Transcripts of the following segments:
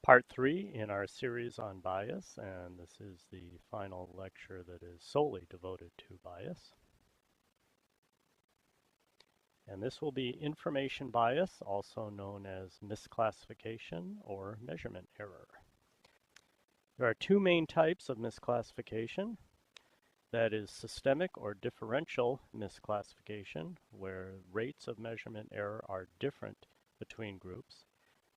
Part 3 in our series on bias, and this is the final lecture that is solely devoted to bias. And this will be information bias, also known as misclassification or measurement error. There are two main types of misclassification. That is systemic or differential misclassification, where rates of measurement error are different between groups.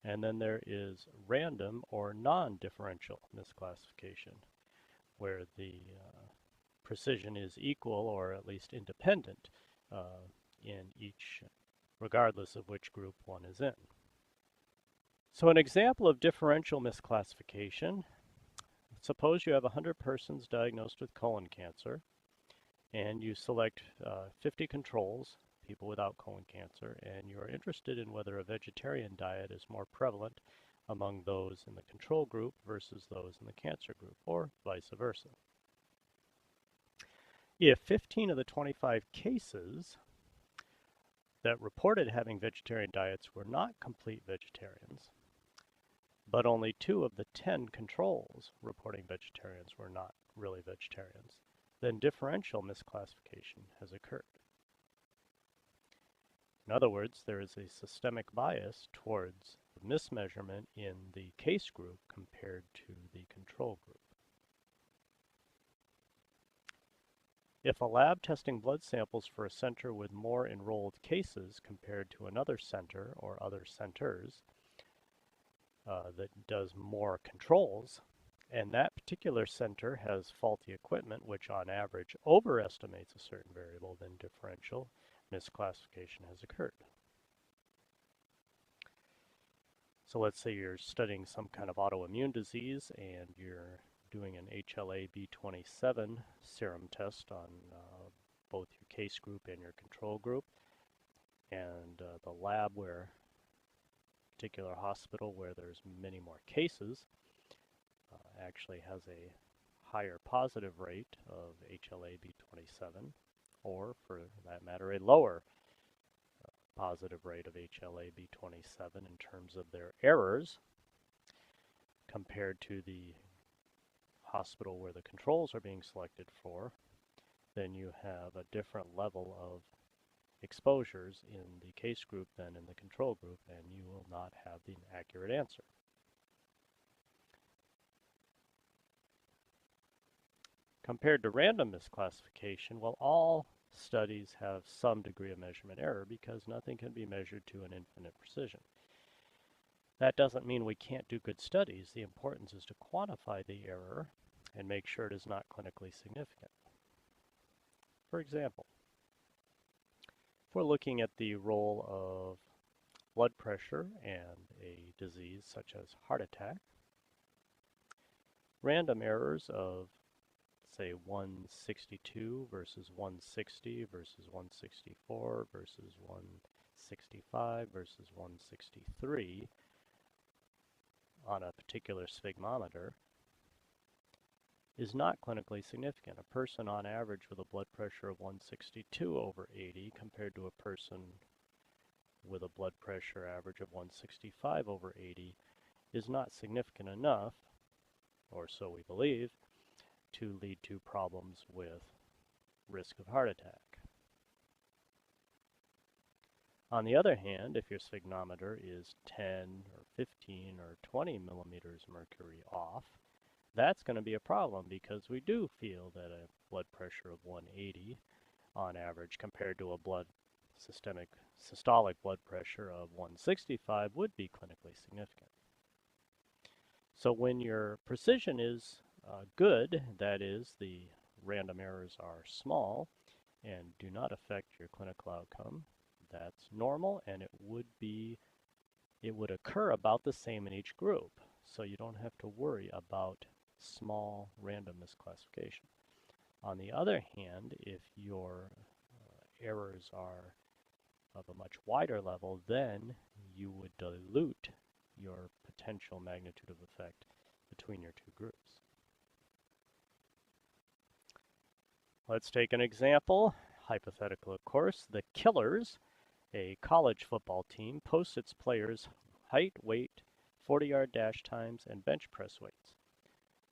And then there is random or non-differential misclassification, where the precision is equal or at least independent in each, regardless of which group one is in. So an example of differential misclassification, suppose you have 100 persons diagnosed with colon cancer, and you select 50 controls, people without colon cancer, and you're interested in whether a vegetarian diet is more prevalent among those in the control group versus those in the cancer group, or vice versa. If 15 of the 25 cases that reported having vegetarian diets were not complete vegetarians, but only 2 of the 10 controls reporting vegetarians were not really vegetarians, then differential misclassification has occurred. In other words, there is a systemic bias towards the mismeasurement in the case group compared to the control group. If a lab testing blood samples for a center with more enrolled cases compared to another center or other centers that does more controls, and that particular center has faulty equipment, which on average overestimates a certain variable, then differential misclassification has occurred. So let's say you're studying some kind of autoimmune disease and you're doing an HLA-B27 serum test on both your case group and your control group, and the lab where particular hospital where there's many more cases actually has a higher positive rate of HLA-B27, or for that matter a lower positive rate of HLA-B27 in terms of their errors compared to the hospital where the controls are being selected for, then you have a different level of exposures in the case group than in the control group, and you will not have the accurate answer. Compared to random misclassification, well, all studies have some degree of measurement error because nothing can be measured to an infinite precision. That doesn't mean we can't do good studies. The importance is to quantify the error and make sure it is not clinically significant. For example, if we're looking at the role of blood pressure and a disease such as heart attack, random errors of say 162 versus 160 versus 164 versus 165 versus 163 on a particular sphygmometer is not clinically significant. A person on average with a blood pressure of 162 over 80 compared to a person with a blood pressure average of 165 over 80 is not significant enough, or so we believe, to lead to problems with risk of heart attack. On the other hand, if your sphygmometer is 10 or 15 or 20 millimeters mercury off, that's going to be a problem because we do feel that a blood pressure of 180 on average compared to a systolic blood pressure of 165 would be clinically significant. So when your precision is good, that is, the random errors are small and do not affect your clinical outcome, that's normal, and it would occur about the same in each group. So you don't have to worry about small random misclassification. On the other hand, if your errors are of a much wider level, then you would dilute your potential magnitude of effect between your two groups. Let's take an example, hypothetical of course. The Killers, a college football team, posts its players' height, weight, 40-yard dash times, and bench press weights.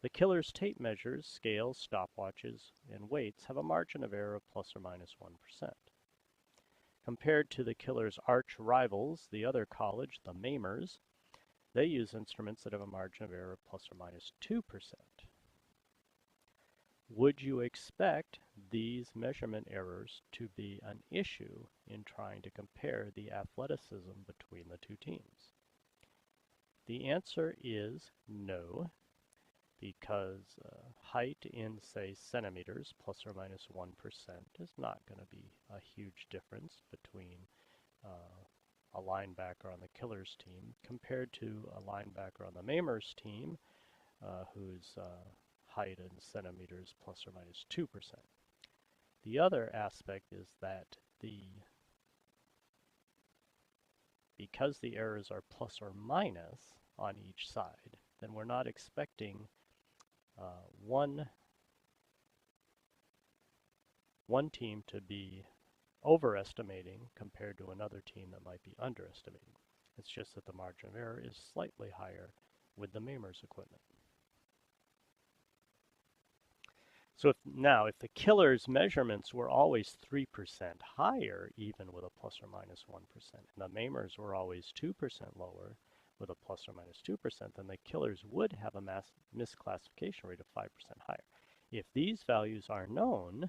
The killer's tape measures, scales, stopwatches, and weights have a margin of error of plus or minus 1%. Compared to the killer's arch rivals, the other college, the Mamers, they use instruments that have a margin of error of plus or minus 2%. Would you expect these measurement errors to be an issue in trying to compare the athleticism between the two teams? The answer is no, because height in, say, centimeters plus or minus 1% is not going to be a huge difference between a linebacker on the killer's team compared to a linebacker on the Mamers team whose height in centimeters plus or minus 2%. The other aspect is that because the errors are plus or minus on each side, then we're not expecting one team to be overestimating compared to another team that might be underestimating. It's just that the margin of error is slightly higher with the Mamers equipment. So if the killer's measurements were always 3% higher, even with a plus or minus 1%, and the Mamers were always 2% lower with a plus or minus 2%, then the killers would have a misclassification rate of 5% higher. If these values are known,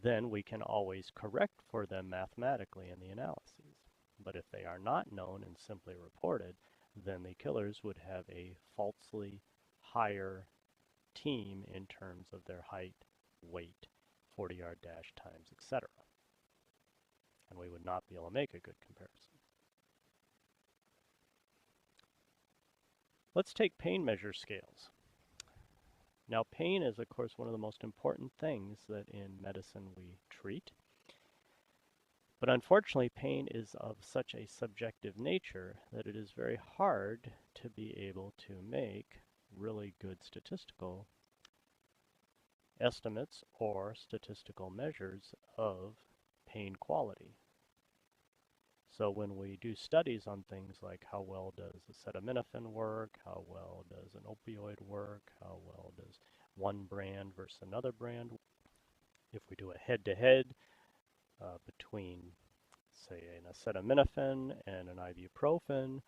then we can always correct for them mathematically in the analyses. But if they are not known and simply reported, then the killers would have a falsely higher team in terms of their height, weight, 40-yard dash times, etc. And we would not be able to make a good comparison. Let's take pain measure scales. Now, pain is, of course, one of the most important things that in medicine we treat. But unfortunately, pain is of such a subjective nature that it is very hard to be able to make really good statistical estimates or statistical measures of pain quality. So when we do studies on things like how well does acetaminophen work, how well does an opioid work, how well does one brand versus another brand, if we do a head-to-head between, say, an acetaminophen and an ibuprofen,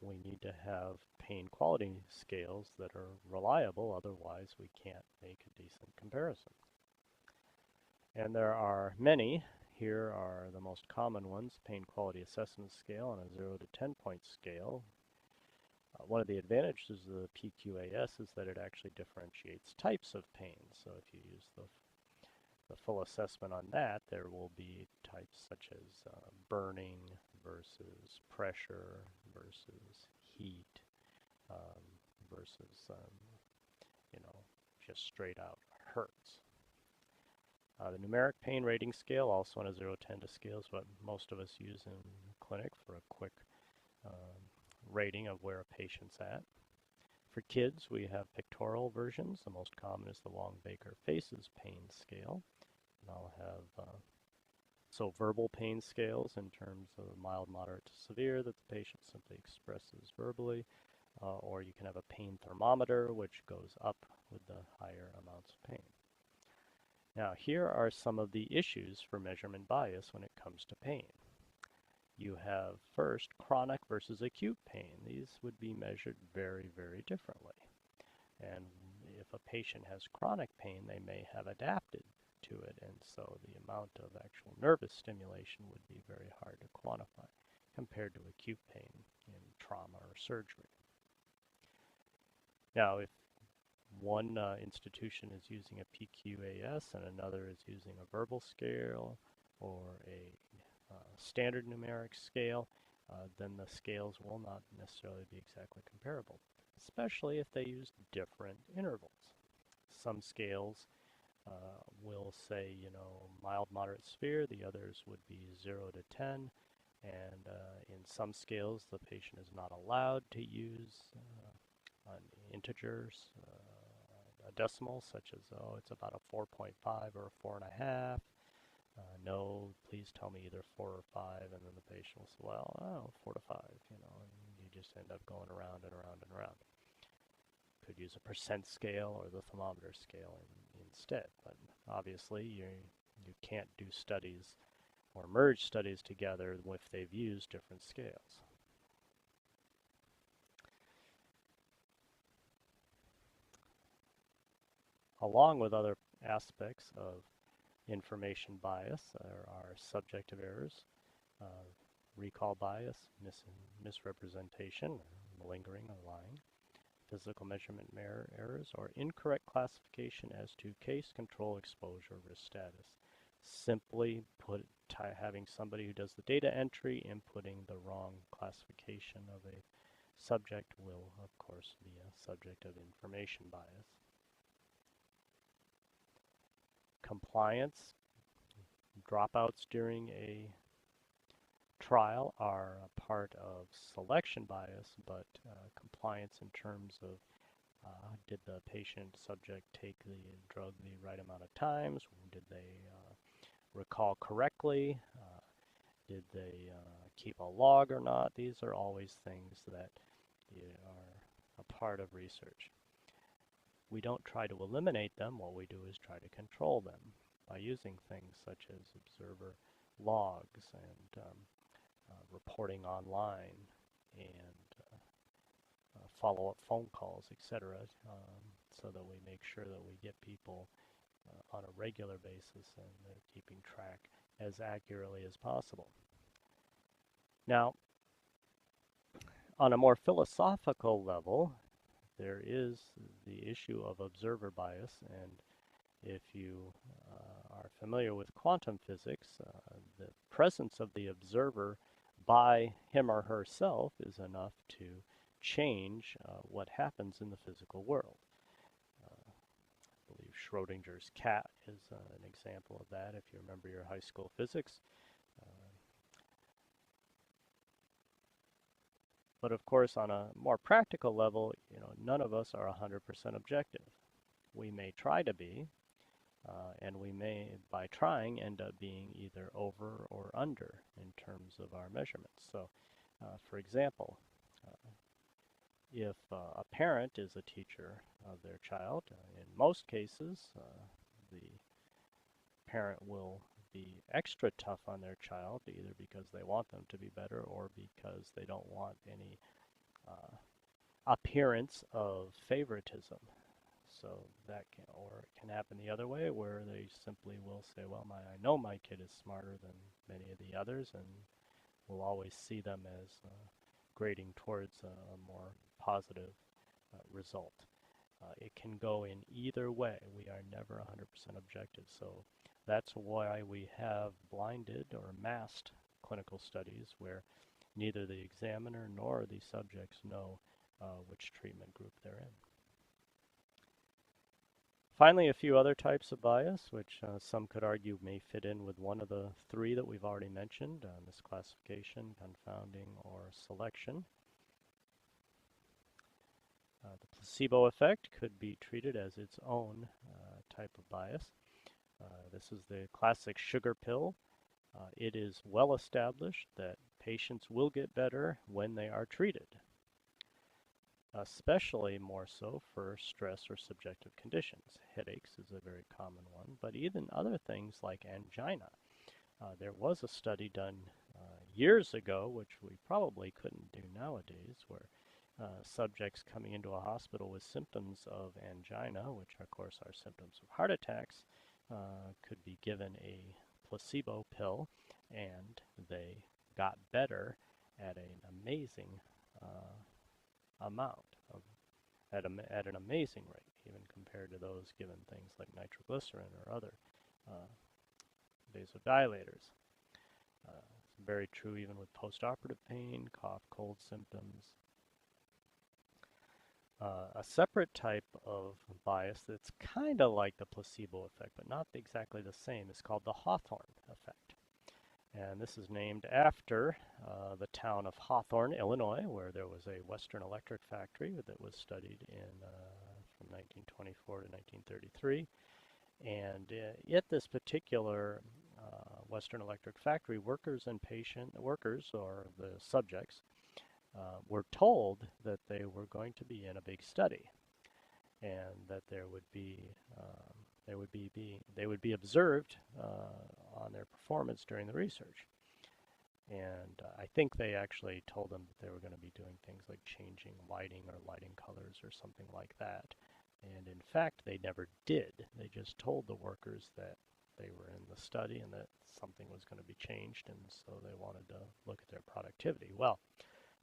we need to have pain quality scales that are reliable, otherwise we can't make a decent comparison. And there are many. Here are the most common ones: pain quality assessment scale on a 0 to 10 point scale. One of the advantages of the PQAS is that it actually differentiates types of pain. So if you use the full assessment on that, there will be types such as burning versus pressure versus heat versus just straight out hurts. The numeric pain rating scale, also on a 0 to 10 scale, is what most of us use in clinic for a quick rating of where a patient's at. For kids, we have pictorial versions. The most common is the Long-Baker Faces pain scale. And I'll have verbal pain scales in terms of mild, moderate to severe that the patient simply expresses verbally. Or you can have a pain thermometer, which goes up with the higher amounts of pain. Now, here are some of the issues for measurement bias when it comes to pain. You have first chronic versus acute pain. These would be measured very, very differently. And if a patient has chronic pain, they may have adapted to it, and so the amount of actual nervous stimulation would be very hard to quantify compared to acute pain in trauma or surgery. Now, if one institution is using a PQAS and another is using a verbal scale or a standard numeric scale, then the scales will not necessarily be exactly comparable, especially if they use different intervals. Some scales will say, mild, moderate, severe. The others would be 0 to 10. And in some scales, the patient is not allowed to use integers, a decimal, such as, it's about a 4.5 or a 4.5. No, please tell me either 4 or 5, and then the patient will say, well, 4 to 5, and you just end up going around and around and around. Could use a percent scale or the thermometer scale instead, but obviously you can't do studies or merge studies together if they've used different scales. Along with other aspects of information bias, there are subjective errors, recall bias, misrepresentation, malingering or lying, physical measurement errors, or incorrect classification as to case, control, exposure, risk status. Simply having somebody who does the data entry inputting the wrong classification of a subject will, of course, be a subject of information bias. Compliance, dropouts during a trial are a part of selection bias, but compliance in terms of did the patient subject take the drug the right amount of times? Did they recall correctly? Did they keep a log or not? These are always things that are a part of research. We don't try to eliminate them. What we do is try to control them by using things such as observer logs and reporting online and follow-up phone calls, etc., so that we make sure that we get people on a regular basis and they're keeping track as accurately as possible. Now, on a more philosophical level, there is the issue of observer bias, and if you are familiar with quantum physics, the presence of the observer by him or herself is enough to change what happens in the physical world. I believe Schrodinger's cat is an example of that, if you remember your high school physics. But of course, on a more practical level, none of us are 100% objective. We may try to be, and we may, by trying, end up being either over or under in terms of our measurements. So, for example, if a parent is a teacher of their child, in most cases, the parent will be extra tough on their child, either because they want them to be better or because they don't want any appearance of favoritism. So that can happen the other way, where they simply will say, well, I know my kid is smarter than many of the others, and we'll always see them as grading towards a more positive result. It can go in either way. We are never 100% objective. So that's why we have blinded or masked clinical studies where neither the examiner nor the subjects know which treatment group they're in. Finally, a few other types of bias, which some could argue may fit in with one of the three that we've already mentioned, misclassification, confounding, or selection. The placebo effect could be treated as its own type of bias. This is the classic sugar pill. It is well established that patients will get better when they are treated, especially more so for stress or subjective conditions. Headaches is a very common one, but even other things like angina. There was a study done years ago, which we probably couldn't do nowadays, where subjects coming into a hospital with symptoms of angina, which of course are symptoms of heart attacks, could be given a placebo pill, and they got better at an amazing amount, at an amazing rate, even compared to those given things like nitroglycerin or other vasodilators. It's very true even with postoperative pain, cough, cold symptoms. A separate type of bias that's kind of like the placebo effect, but not exactly the same, is called the Hawthorne effect. And this is named after the town of Hawthorne, Illinois, where there was a Western Electric factory that was studied from 1924 to 1933. And at this particular Western Electric factory, workers, or the subjects, were told that they were going to be in a big study, and that they would be observed on their performance during the research. And I think they actually told them that they were going to be doing things like changing lighting or lighting colors or something like that. And in fact, they never did. They just told the workers that they were in the study and that something was going to be changed, and so they wanted to look at their productivity. Well,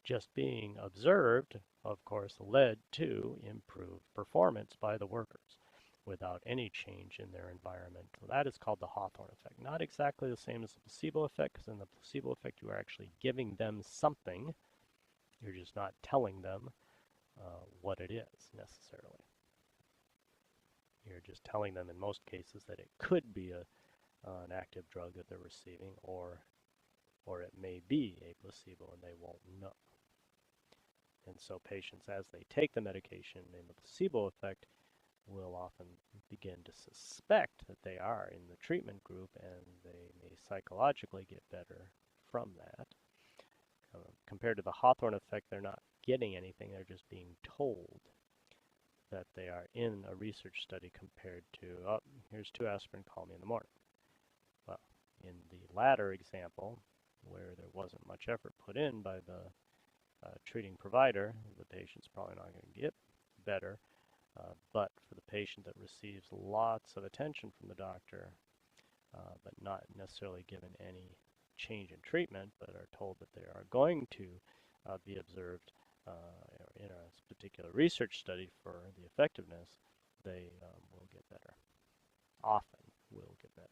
just being observed, of course, led to improved performance by the workers without any change in their environment. So that is called the Hawthorne effect. Not exactly the same as the placebo effect, because in the placebo effect you are actually giving them something. You're just not telling them what it is necessarily. You're just telling them in most cases that it could be an active drug that they're receiving, or it may be a placebo and they won't know. And so patients, as they take the medication in the placebo effect, will often begin to suspect that they are in the treatment group, and they may psychologically get better from that. Compared to the Hawthorne effect, they're not getting anything, they're just being told that they are in a research study compared to, oh, here's 2 aspirin, call me in the morning. Well, in the latter example, where there wasn't much effort put in by the treating provider, the patient's probably not going to get better. But for the patient that receives lots of attention from the doctor, but not necessarily given any change in treatment, but are told that they are going to be observed in a particular research study for the effectiveness, they will get better. Often will get better.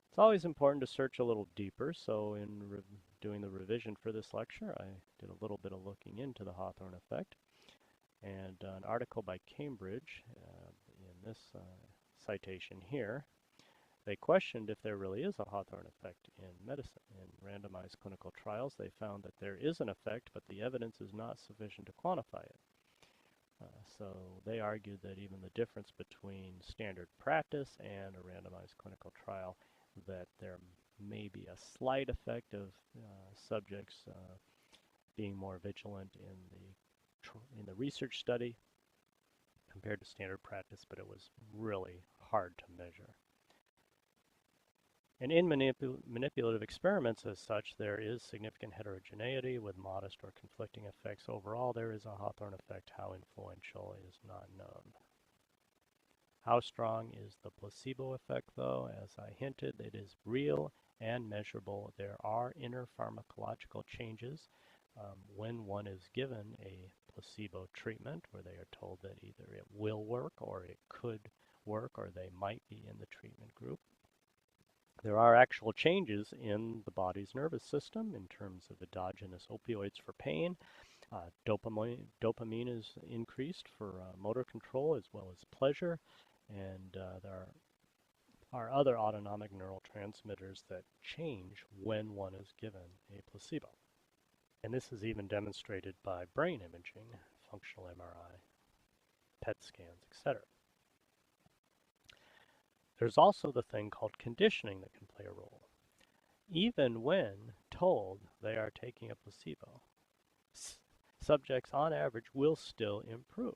It's always important to search a little deeper, so in doing the revision for this lecture, I did a little bit of looking into the Hawthorne effect. And an article by Cambridge in this citation here, they questioned if there really is a Hawthorne effect in medicine. In randomized clinical trials, they found that there is an effect, but the evidence is not sufficient to quantify it. So they argued that even the difference between standard practice and a randomized clinical trial, that there may be a slight effect of subjects being more vigilant in the research study compared to standard practice, but it was really hard to measure. And in manipulative experiments as such, there is significant heterogeneity with modest or conflicting effects. Overall, there is a Hawthorne effect. How influential is not known. How strong is the placebo effect, though? As I hinted, it is real and measurable. There are inner pharmacological changes when one is given a placebo treatment, where they are told that either it will work or it could work, or they might be in the treatment group. There are actual changes in the body's nervous system in terms of endogenous opioids for pain. Dopamine is increased for motor control as well as pleasure, and there are other autonomic neurotransmitters that change when one is given a placebo. And this is even demonstrated by brain imaging, functional MRI, PET scans, etc. There's also the thing called conditioning that can play a role. Even when told they are taking a placebo, subjects on average will still improve.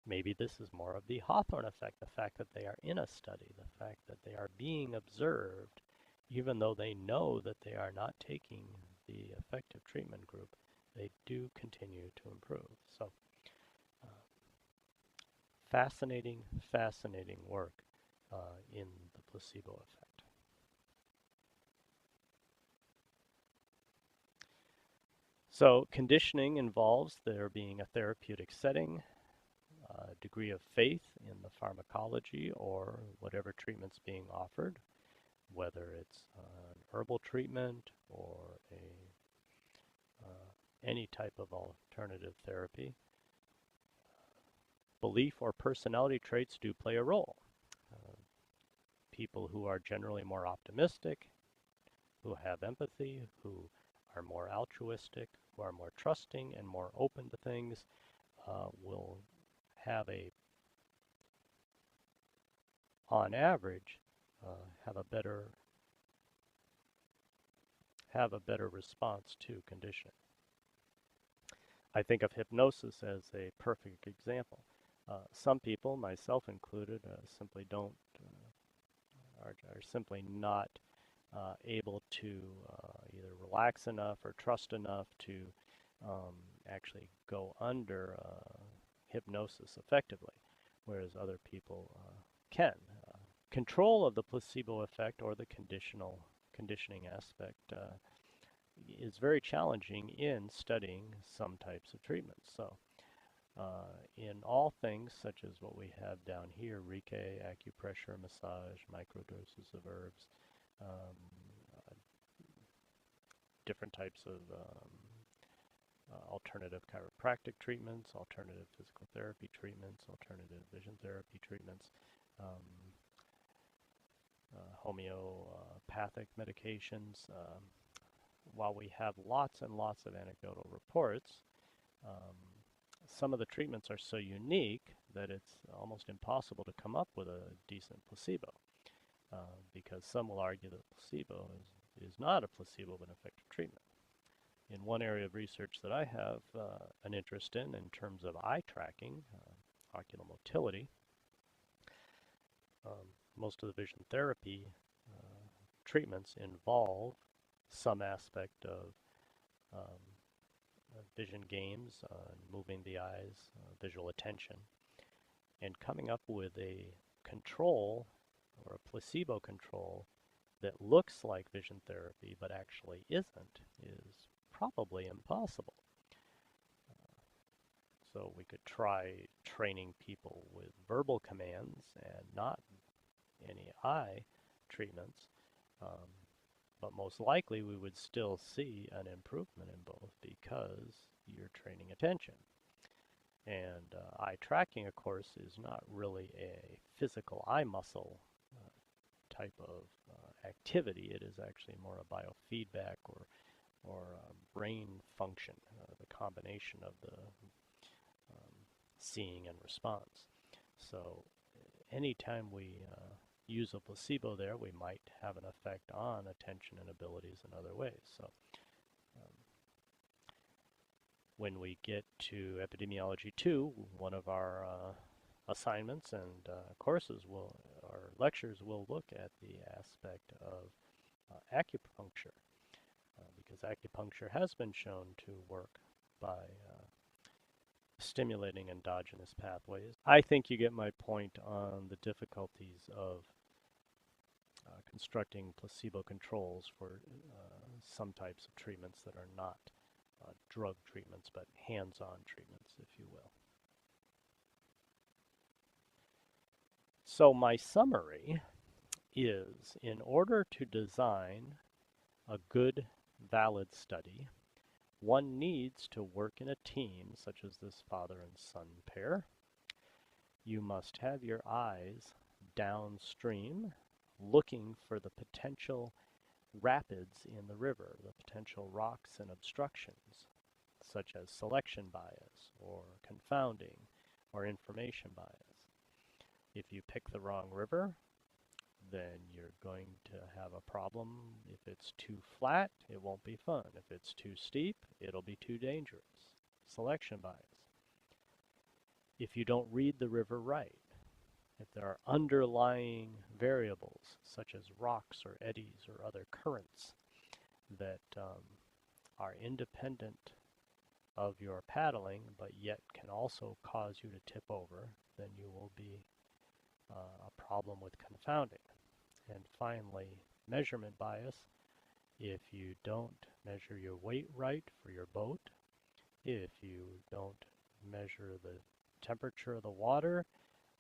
Maybe this is more of the Hawthorne effect, the fact that they are in a study, the fact that they are being observed, even though they know that they are not taking the effective treatment group, they do continue to improve. So, fascinating work in the placebo effect. So conditioning involves there being a therapeutic setting, a degree of faith in the pharmacology or whatever treatment's being offered, whether it's an herbal treatment or any type of alternative therapy. Belief or personality traits do play a role. People who are generally more optimistic, who have empathy, who are more altruistic, who are more trusting and more open to things, will have on average, have a better have a better response to conditioning. I think of hypnosis as a perfect example. Some people, myself included, simply don't are simply not able to either relax enough or trust enough to actually go under hypnosis effectively, whereas other people can. Control of the placebo effect or the conditioning aspect is very challenging in studying some types of treatments. So in all things such as what we have down here, Reiki, acupressure, massage, microdoses of herbs, um, uh, different types of alternative chiropractic treatments, alternative physical therapy treatments, alternative vision therapy treatments, um, homeopathic medications. While we have lots and lots of anecdotal reports, um, some of the treatments are so unique that it's almost impossible to come up with a decent placebo, because some will argue that placebo is not a placebo but an effective treatment. In one area of research that I have an interest in terms of eye tracking, ocular motility, most of the vision therapy treatments involve some aspect of um, vision games, moving the eyes, visual attention, and coming up with a control or a placebo control that looks like vision therapy but actually isn't is probably impossible. So we could try training people with verbal commands and not any eye treatments, um, but most likely we would still see an improvement in both because you're training attention. And eye tracking, of course, is not really a physical eye muscle type of activity. It is actually more a biofeedback or brain function, the combination of the seeing and response. So anytime we use a placebo there, we might have an effect on attention and abilities in other ways. So when we get to Epidemiology 2, one of our assignments and courses or lectures will look at the aspect of acupuncture, because acupuncture has been shown to work by stimulating endogenous pathways. I think you get my point on the difficulties of constructing placebo controls for some types of treatments that are not drug treatments, but hands-on treatments, if you will. So my summary is, in order to design a good, valid study, one needs to work in a team, such as this father and son pair. You must have your eyes downstream, looking for the potential rapids in the river, the potential rocks and obstructions, such as selection bias or confounding or information bias. If you pick the wrong river, then you're going to have a problem. If it's too flat, it won't be fun. If it's too steep, it'll be too dangerous. Selection bias. If you don't read the river right, if there are underlying variables such as rocks or eddies or other currents that are independent of your paddling but yet can also cause you to tip over, then you will be a problem with confounding. And finally, measurement bias. If you don't measure your weight right for your boat, if you don't measure the temperature of the water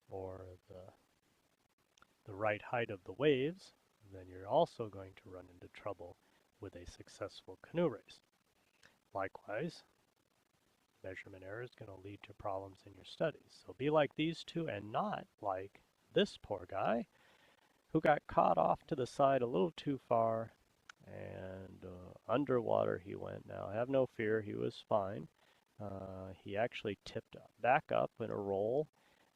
or the right height of the waves, then you're also going to run into trouble with a successful canoe race. Likewise, measurement error is going to lead to problems in your studies. So be like these two and not like this poor guy who got caught off to the side a little too far, and underwater he went. Now, have no fear, he was fine. He actually tipped back up in a roll,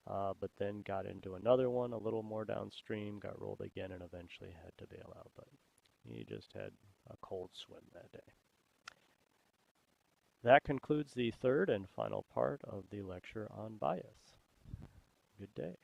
but then got into another one a little more downstream, got rolled again, and eventually had to bail out. But he just had a cold swim that day. That concludes the third and final part of the lecture on bias. Good day.